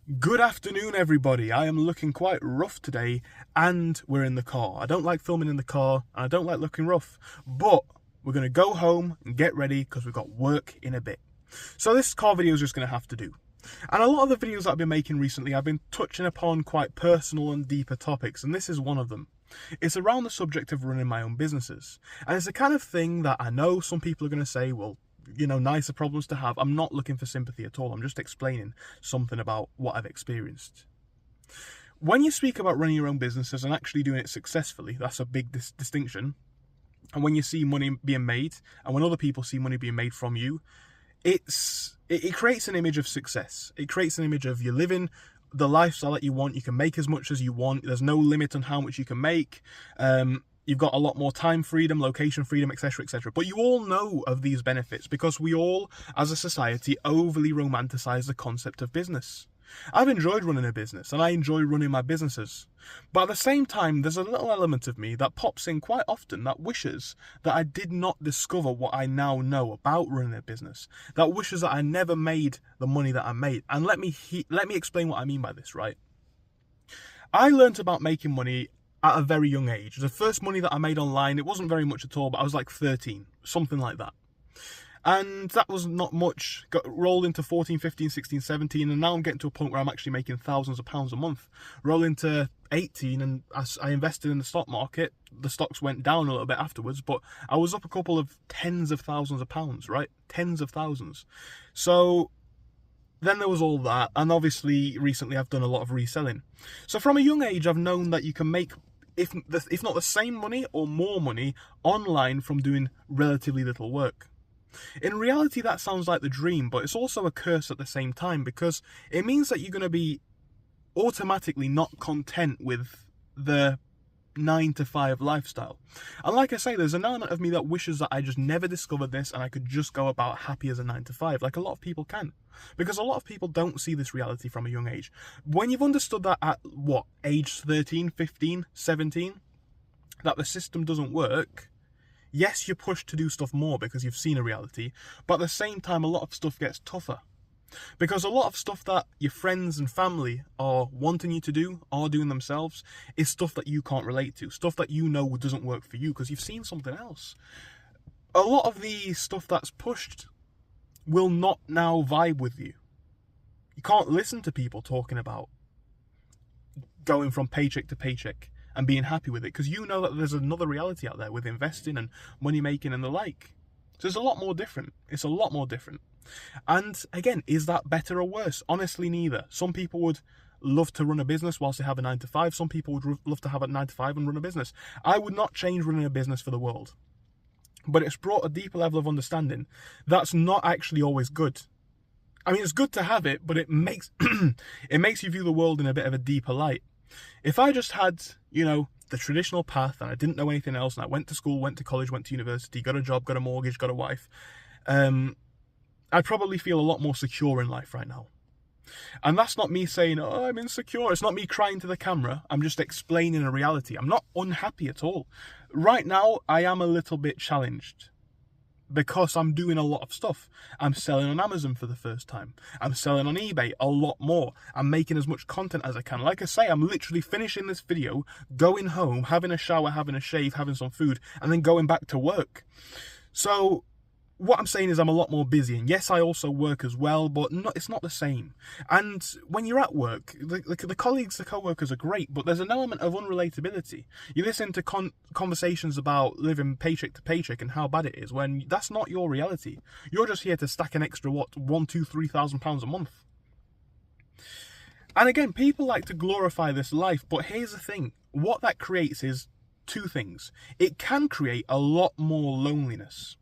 Good afternoon, everybody. I am looking quite rough today, and we're in the car. I don't like filming in the car, and I don't like looking rough, but we're going to go home and get ready because we've got work in a bit. So this car video is just going to have to do. And a lot of the videos that I've been making recently, I've been touching upon quite personal and deeper topics, and this is one of them. It's around the subject of running my own businesses. And it's the kind of thing that I know some people are going to say, well, nicer problems to have. I'm not looking for sympathy at all. I'm just explaining something about what I've experienced. When you speak about running your own businesses and actually doing it successfully, that's a big distinction. And when you see money being made, and when other people see money being made from you, it creates an image of success. It creates an image of you living the lifestyle that you want. You can make as much as you want. There's no limit on how much you can make. You've got a lot more time freedom, location freedom, etc., etc. But you all know of these benefits because we all, as a society, overly romanticize the concept of business. I've enjoyed running a business and I enjoy running my businesses. But at the same time, there's a little element of me that pops in quite often that wishes that I did not discover what I now know about running a business. That wishes that I never made the money that I made. And let me explain what I mean by this, right? I learned about making money at a very young age. The first money that I made online, it wasn't very much at all, but I was like 13, something like that. And that was not much. Got rolled into 14, 15, 16, 17, and now I'm getting to a point where I'm actually making thousands of pounds a month. Roll into 18, and as I invested in the stock market, the stocks went down a little bit afterwards, but I was up a couple of tens of thousands of pounds, right? Tens of thousands. So then there was all that, and obviously recently I've done a lot of reselling. So from a young age, I've known that you can make, if not the same money or more money online from doing relatively little work. In reality, that sounds like the dream, but it's also a curse at the same time because it means that you're going to be automatically not content with the 9-to-5 lifestyle. And like I say, there's an element of me that wishes that I just never discovered this and I could just go about happy as a 9-to-5, like a lot of people can. Because a lot of people don't see this reality from a young age. When you've understood that at, age 13, 15, 17, that the system doesn't work, yes, you're pushed to do stuff more because you've seen a reality, but at the same time, a lot of stuff gets tougher. Because a lot of stuff that your friends and family are wanting you to do, are doing themselves, is stuff that you can't relate to. Stuff that you know doesn't work for you because you've seen something else. A lot of the stuff that's pushed will not now vibe with you. You can't listen to people talking about going from paycheck to paycheck and being happy with it because you know that there's another reality out there with investing and money making and the like. So it's a lot more different. It's a lot more different. And again, is that better or worse? Honestly, neither. Some people would love to run a business whilst they have a 9-to-5. Some people would love to have a 9-to-5 and run a business. I would not change running a business for the world. But it's brought a deeper level of understanding that's not actually always good. I mean, it's good to have it, but it makes it makes you view the world in a bit of a deeper light. If I just had, the traditional path and I didn't know anything else and I went to school, went to college, went to university, got a job, got a mortgage, got a wife, I'd probably feel a lot more secure in life right now. And that's not me saying, oh, I'm insecure. It's not me crying to the camera. I'm just explaining a reality. I'm not unhappy at all. Right now, I am a little bit challenged because I'm doing a lot of stuff. I'm selling on Amazon for the first time. I'm selling on eBay a lot more. I'm making as much content as I can. Like I say, I'm literally finishing this video, going home, having a shower, having a shave, having some food, and then going back to work. So what I'm saying is I'm a lot more busy, and yes, I also work as well, but it's not the same. And when you're at work, the colleagues, the co-workers are great, but there's an element of unrelatability. You listen to conversations about living paycheck to paycheck and how bad it is, when that's not your reality. You're just here to stack an extra, £1,000-3,000 a month. And again, people like to glorify this life, but here's the thing. What that creates is two things. It can create a lot more loneliness.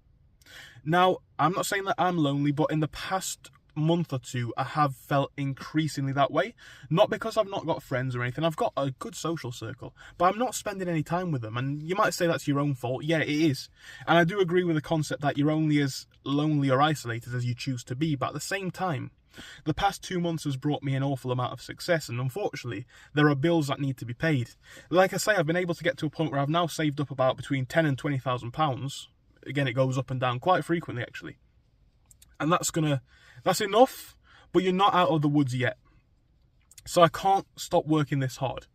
Now, I'm not saying that I'm lonely, but in the past month or two, I have felt increasingly that way. Not because I've not got friends or anything. I've got a good social circle, but I'm not spending any time with them. And you might say that's your own fault. Yeah, it is. And I do agree with the concept that you're only as lonely or isolated as you choose to be. But at the same time, the past 2 months has brought me an awful amount of success, and unfortunately, there are bills that need to be paid. Like I say, I've been able to get to a point where I've now saved up about between £10,000 and £20,000. Again, it goes up and down quite frequently, actually. And that's enough, but you're not out of the woods yet. So I can't stop working this hard.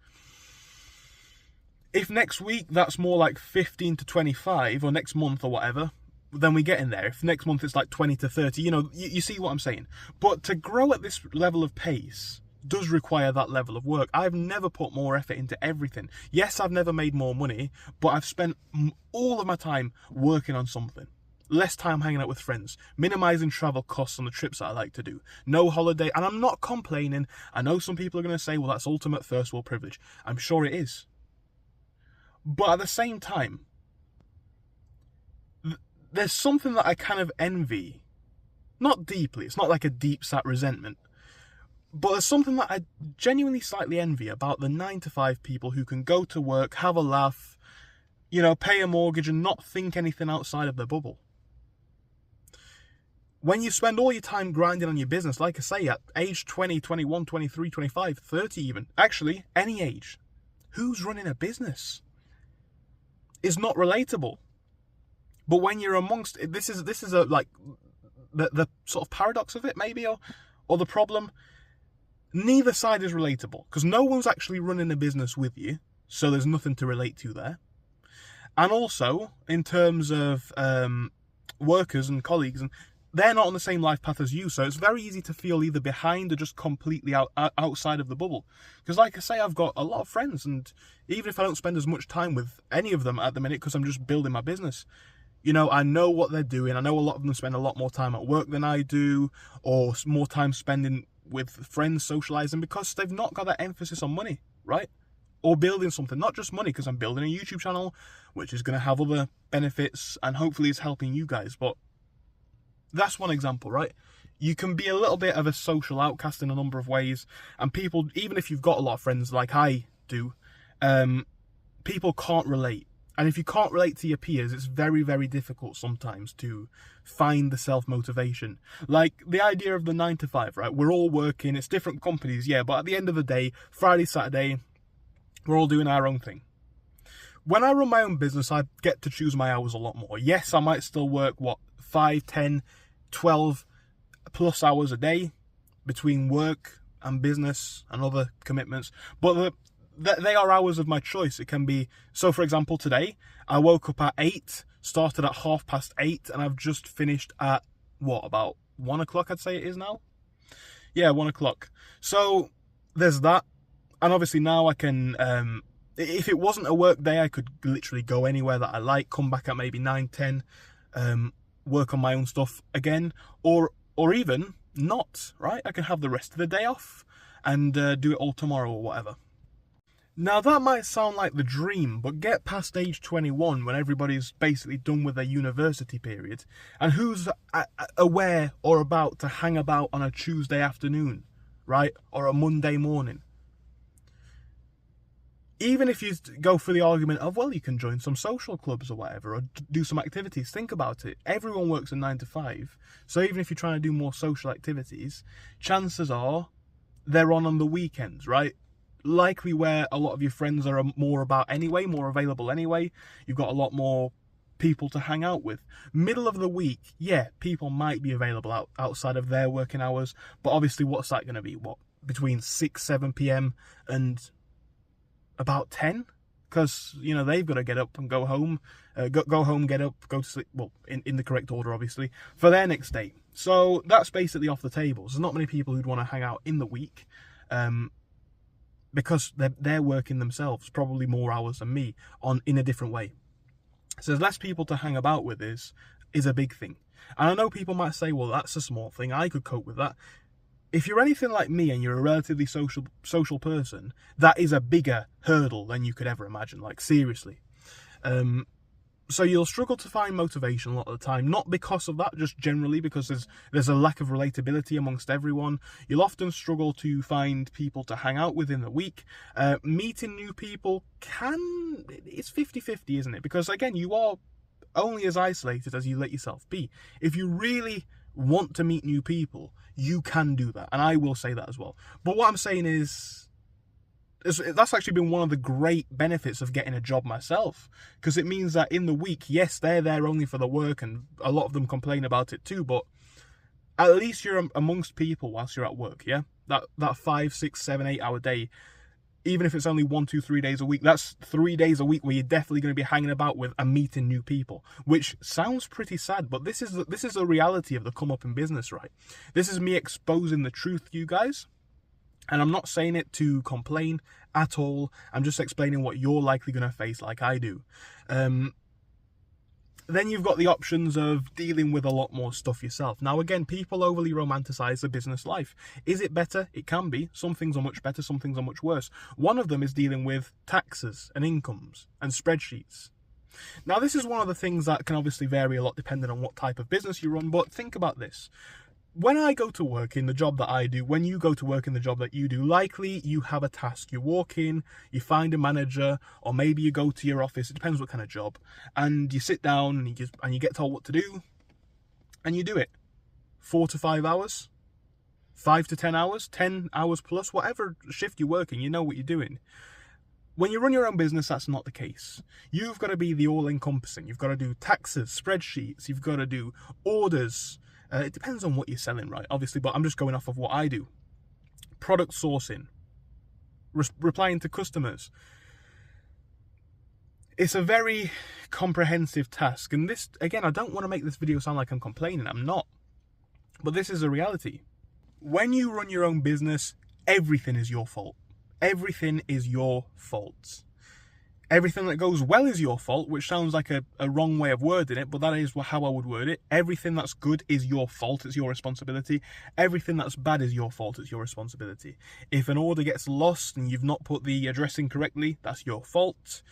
If next week that's more like 15 to 25, or next month or whatever, then we get in there. If next month it's like 20 to 30, you see what I'm saying. But to grow at this level of pace does require that level of work. I've never put more effort into everything. Yes, I've never made more money, but I've spent all of my time working on something. Less time hanging out with friends, minimizing travel costs on the trips that I like to do, no holiday, and I'm not complaining. I know some people are going to say, well, that's ultimate first world privilege. I'm sure it is. But at the same time, there's something that I kind of envy. Not deeply, it's not like a deep-sat resentment, but there's something that I genuinely slightly envy about the 9-to-5 people who can go to work, have a laugh, pay a mortgage and not think anything outside of their bubble. When you spend all your time grinding on your business, like I say, at age 20, 21, 23, 25, 30 even, actually, any age, who's running a business? Is not relatable. But when you're amongst, this is a, like, the sort of paradox of it, maybe, or the problem. Neither side is relatable, because no one's actually running a business with you, so there's nothing to relate to there. And also, in terms of workers and colleagues, and they're not on the same life path as you, so it's very easy to feel either behind or just completely outside of the bubble. Because like I say, I've got a lot of friends, and even if I don't spend as much time with any of them at the minute because I'm just building my business, I know what they're doing. I know a lot of them spend a lot more time at work than I do, or more time spending with friends socializing, because they've not got that emphasis on money, right? Or building something, not just money, because I'm building a YouTube channel, which is going to have other benefits, and hopefully it's helping you guys. But that's one example, right? You can be a little bit of a social outcast in a number of ways, and people, even if you've got a lot of friends like I do, people can't relate. And if you can't relate to your peers, it's very, very difficult sometimes to find the self-motivation. Like the idea of the 9-to-5, right? We're all working, it's different companies, yeah, but at the end of the day, Friday, Saturday, we're all doing our own thing. When I run my own business, I get to choose my hours a lot more. Yes, I might still work, 5, 10, 12 plus hours a day between work and business and other commitments, but they are hours of my choice. It can be, so for example, today, I woke up at 8, started at 8:30, and I've just finished at, about 1 o'clock, I'd say it is now? Yeah, 1 o'clock. So, there's that. And obviously now I can, if it wasn't a work day, I could literally go anywhere that I like, come back at maybe 9, 10, work on my own stuff again, or even not, right? I can have the rest of the day off and do it all tomorrow or whatever. Now that might sound like the dream, but get past age 21 when everybody's basically done with their university period, and who's aware or about to hang about on a Tuesday afternoon, right? Or a Monday morning. Even if you go for the argument of, well, you can join some social clubs or whatever, or do some activities, think about it. Everyone works a 9-to-5, so even if you're trying to do more social activities, chances are they're on the weekends, right? Likely where a lot of your friends are more about anyway, more available anyway. You've got a lot more people to hang out with. Middle of the week, yeah, people might be available outside of their working hours, but obviously what's that going to be? Between 6, 7 p.m. and about 10? Because, they've got to get up and go home, go home, get up, go to sleep, well, in the correct order, obviously, for their next day. So that's basically off the table. There's not many people who'd want to hang out in the week, because they're working themselves, probably more hours than me, in a different way. So there's less people to hang about with is a big thing. And I know people might say, well, that's a small thing, I could cope with that. If you're anything like me and you're a relatively social person, that is a bigger hurdle than you could ever imagine, like seriously. So you'll struggle to find motivation a lot of the time, not because of that, just generally because there's a lack of relatability amongst everyone. You'll often struggle to find people to hang out with in the week. Meeting new people it's 50-50, isn't it? Because again, you are only as isolated as you let yourself be. If you really want to meet new people, you can do that, and I will say that as well. But what I'm saying is that's actually been one of the great benefits of getting a job myself, because it means that in the week, yes, they're there only for the work, and a lot of them complain about it too, but at least you're amongst people whilst you're at work, yeah? That 5, 6, 7, 8 hour day, even if it's only 1, 2, 3 days a week, that's 3 days a week where you're definitely going to be hanging about with and meeting new people, which sounds pretty sad, but this is the reality of the come up in business, right? This is me exposing the truth to you guys, and I'm not saying it to complain at all. I'm just explaining what you're likely going to face like I do. Then you've got the options of dealing with a lot more stuff yourself. Now, again, people overly romanticize the business life. Is it better? It can be. Some things are much better, some things are much worse. One of them is dealing with taxes and incomes and spreadsheets. Now, this is one of the things that can obviously vary a lot depending on what type of business you run, but think about this. When I go to work in the job that I do, when you go to work in the job that you do, likely you have a task. You walk in, you find a manager, or maybe you go to your office, it depends what kind of job, and you sit down and you get told what to do, and you do it. 4 to 5 hours, 5 to 10 hours, 10 hours plus, whatever shift you're working, you know what you're doing. When you run your own business, that's not the case. You've got to be the all-encompassing. You've got to do taxes, spreadsheets, you've got to do orders. It depends on what you're selling, right? Obviously, but I'm just going off of what I do. Product sourcing, replying to customers. It's a very comprehensive task. And this, again, I don't want to make this video sound like I'm complaining. I'm not. But this is a reality. When you run your own business, everything is your fault. Everything is your fault. Everything that goes well is your fault, which sounds like a wrong way of wording it, but that is how I would word it. Everything that's good is your fault, it's your responsibility. Everything that's bad is your fault, it's your responsibility. If an order gets lost and you've not put the address in correctly, that's your fault.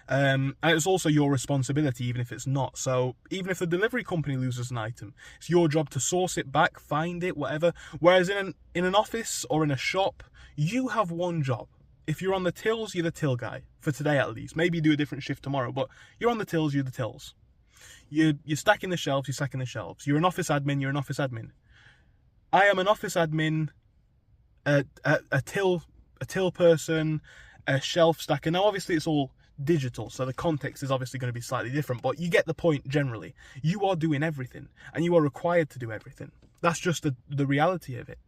And it's also your responsibility, even if it's not. So even if the delivery company loses an item, it's your job to source it back, find it, whatever. Whereas in an office or in a shop, you have one job. If you're on the tills, you're the till guy, for today at least. Maybe you do a different shift tomorrow, but you're on the tills, you're the tills. You're stacking the shelves, you're stacking the shelves. You're an office admin, you're an office admin. I am an office admin, a till person, a shelf stacker. Now, obviously, it's all digital, so the context is obviously going to be slightly different, but you get the point generally. You are doing everything, and you are required to do everything. That's just the reality of it.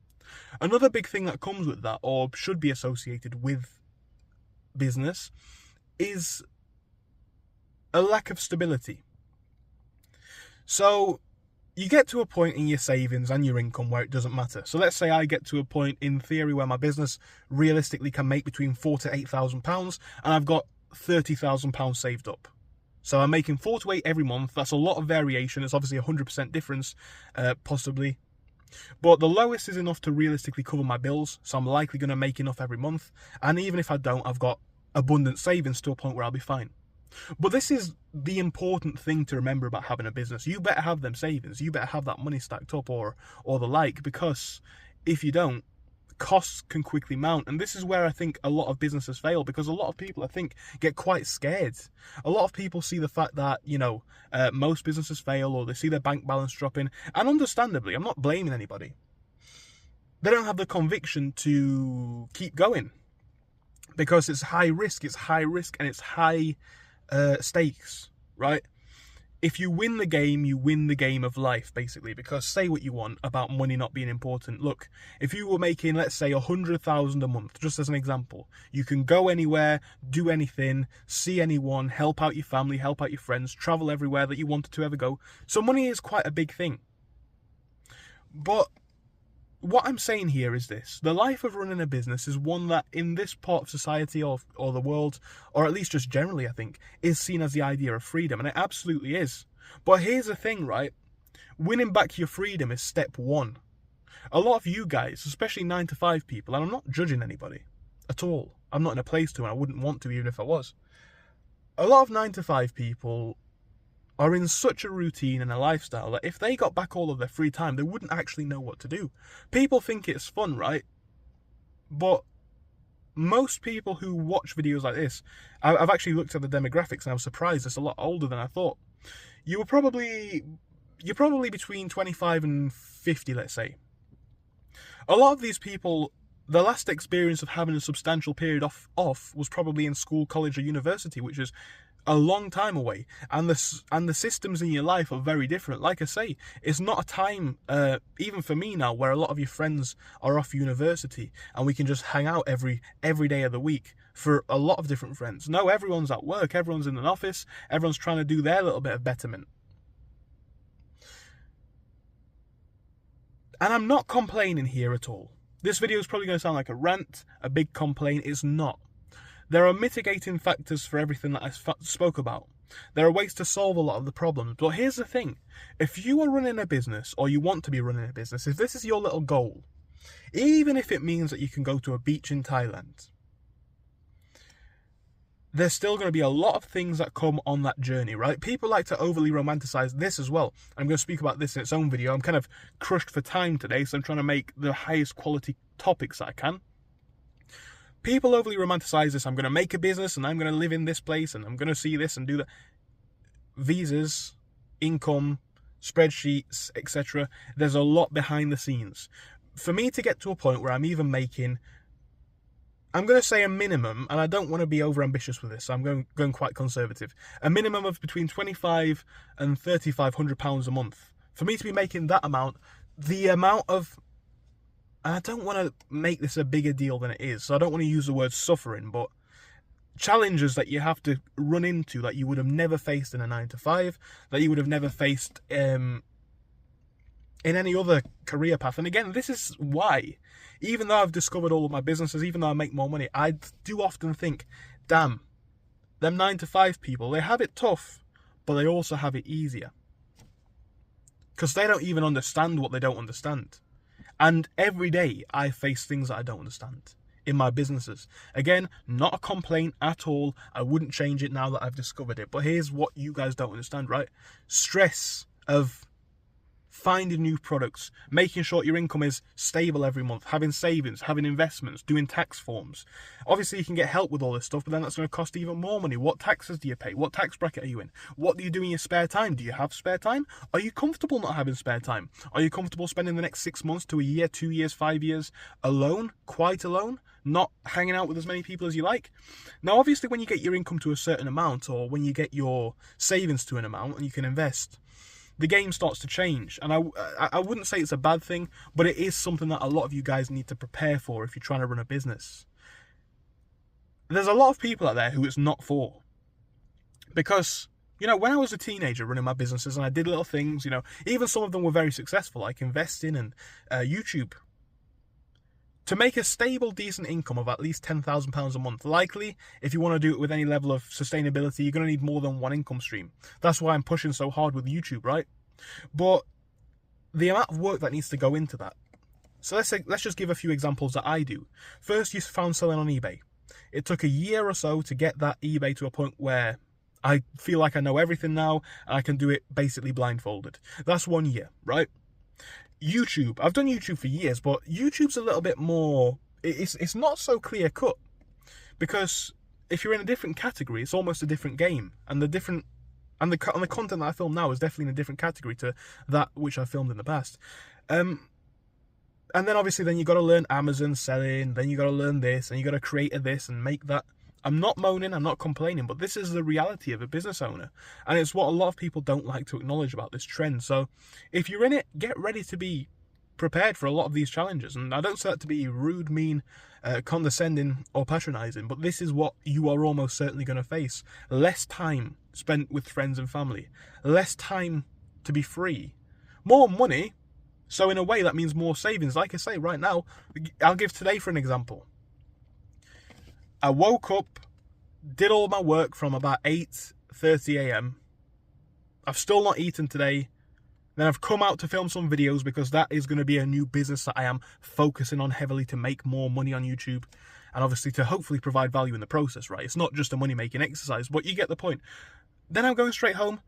Another big thing that comes with that, or should be associated with business, is a lack of stability. So you get to a point in your savings and your income where it doesn't matter. So let's say I get to a point in theory where my business realistically can make between £4,000 to £8,000, and I've got £30,000 saved up. So I'm making 4 to 8 every month. That's a lot of variation. It's obviously 100% difference, possibly. But the lowest is enough to realistically cover my bills, so I'm likely going to make enough every month. And even if I don't, I've got abundant savings to a point where I'll be fine. But this is the important thing to remember about having a business. You better have them savings. You better have that money stacked up or the like, because if you don't, costs can quickly mount. And this is where I think a lot of businesses fail, because a lot of people, I think, get quite scared. A lot of people see the fact that, most businesses fail, or they see their bank balance dropping, and understandably, I'm not blaming anybody. They don't have the conviction to keep going, because it's high risk, and it's high stakes, right? If you win the game, you win the game of life, basically, because say what you want about money not being important. Look, if you were making, let's say, 100,000 a month, just as an example, you can go anywhere, do anything, see anyone, help out your family, help out your friends, travel everywhere that you wanted to ever go. So money is quite a big thing. But what I'm saying here is this: the life of running a business is one that in this part of society or the world, or at least just generally, I think, is seen as the idea of freedom, and it absolutely is. But here's the thing, right? Winning back your freedom is step one. A lot of you guys, especially 9 to 5 people, and I'm not judging anybody at all. I'm not in a place to, and I wouldn't want to even if I was. A lot of 9 to 5 people are in such a routine and a lifestyle that if they got back all of their free time, they wouldn't actually know what to do. People think it's fun, right? But most people who watch videos like this, I've actually looked at the demographics and I was surprised it's a lot older than I thought. You're probably between 25 and 50, let's say. A lot of these people, the last experience of having a substantial period off was probably in school, college, or university, which is a long time away, and the systems in your life are very different. Like I say, it's not a time, even for me now, where a lot of your friends are off university and we can just hang out every day of the week. For a lot of different friends, no, everyone's at work, everyone's in an office, everyone's trying to do their little bit of betterment. And I'm not complaining here at all. This video is probably going to sound like a rant, a big complaint. It's not. There are mitigating factors for everything that I spoke about. There are ways to solve a lot of the problems. But here's the thing. If you are running a business, or you want to be running a business, if this is your little goal, even if it means that you can go to a beach in Thailand, there's still going to be a lot of things that come on that journey, right? People like to overly romanticize this as well. I'm going to speak about this in its own video. I'm kind of crushed for time today, so I'm trying to make the highest quality topics that I can. People overly romanticize this. I'm going to make a business and I'm going to live in this place and I'm going to see this and do that. Visas, income, spreadsheets, etc. There's a lot behind the scenes. For me to get to a point where I'm even making, I'm going to say a minimum, and I don't want to be over ambitious with this, so I'm going quite conservative. A minimum of between £2,500 and £3,500 a month. For me to be making that amount, the amount of, I don't want to make this a bigger deal than it is, so I don't want to use the word suffering, but challenges that you have to run into that you would have never faced in a 9-to-5, that you would have never faced in any other career path. And again, this is why, even though I've discovered all of my businesses, even though I make more money, I do often think, damn, them 9-to-5 people, they have it tough, but they also have it easier. Because they don't even understand what they don't understand. And every day I face things that I don't understand in my businesses. Again, not a complaint at all. I wouldn't change it now that I've discovered it. But here's what you guys don't understand, right? Stress of finding new products, making sure your income is stable every month, having savings, having investments, doing tax forms. Obviously, you can get help with all this stuff, but then that's going to cost even more money. What taxes do you pay? What tax bracket are you in? What do you do in your spare time? Do you have spare time? Are you comfortable not having spare time? Are you comfortable spending the next 6 months to a year, 2 years, 5 years alone, quite alone, not hanging out with as many people as you like? Now, obviously, when you get your income to a certain amount, or when you get your savings to an amount and you can invest, the game starts to change. And I wouldn't say it's a bad thing, but it is something that a lot of you guys need to prepare for if you're trying to run a business. There's a lot of people out there who it's not for. Because, you know, when I was a teenager running my businesses and I did little things, you know, even some of them were very successful, like investing and YouTube. To make a stable, decent income of at least £10,000 a month, likely, if you want to do it with any level of sustainability, you're going to need more than one income stream. That's why I'm pushing so hard with YouTube, right? But the amount of work that needs to go into that. So let's just give a few examples that I do. First, you found selling on eBay. It took a year or so to get that eBay to a point where I feel like I know everything now and I can do it basically blindfolded. That's 1 year, right? YouTube. I've done YouTube for years, but YouTube's a little bit more, it's not so clear cut, because if you're in a different category, it's almost a different game, and the content that I film now is definitely in a different category to that which I filmed in the past. And then obviously then you got to learn Amazon selling, then you got to learn this, and you got to create this and make that. I'm not moaning, I'm not complaining, but this is the reality of a business owner. And it's what a lot of people don't like to acknowledge about this trend. So if you're in it, get ready to be prepared for a lot of these challenges. And I don't say that to be rude, mean, condescending or patronizing, but this is what you are almost certainly going to face. Less time spent with friends and family, less time to be free, more money. So in a way that means more savings. Like I say, right now, I'll give today for an example. I woke up, did all my work from about 8:30 a.m. I've still not eaten today. Then I've come out to film some videos because that is going to be a new business that I am focusing on heavily to make more money on YouTube. And obviously to hopefully provide value in the process, right? It's not just a money-making exercise, but you get the point. Then I'm going straight home,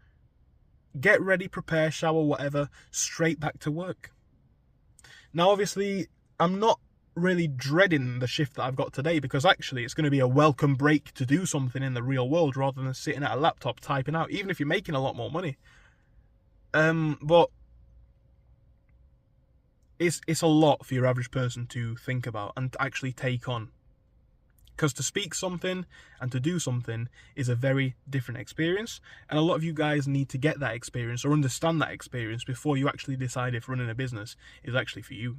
get ready, prepare, shower, whatever, straight back to work. Now, obviously, I'm not really dreading the shift that I've got today, because actually it's going to be a welcome break to do something in the real world rather than sitting at a laptop typing out, even if you're making a lot more money. But it's a lot for your average person to think about and actually take on. Because to speak something and to do something is a very different experience. And a lot of you guys need to get that experience or understand that experience before you actually decide if running a business is actually for you.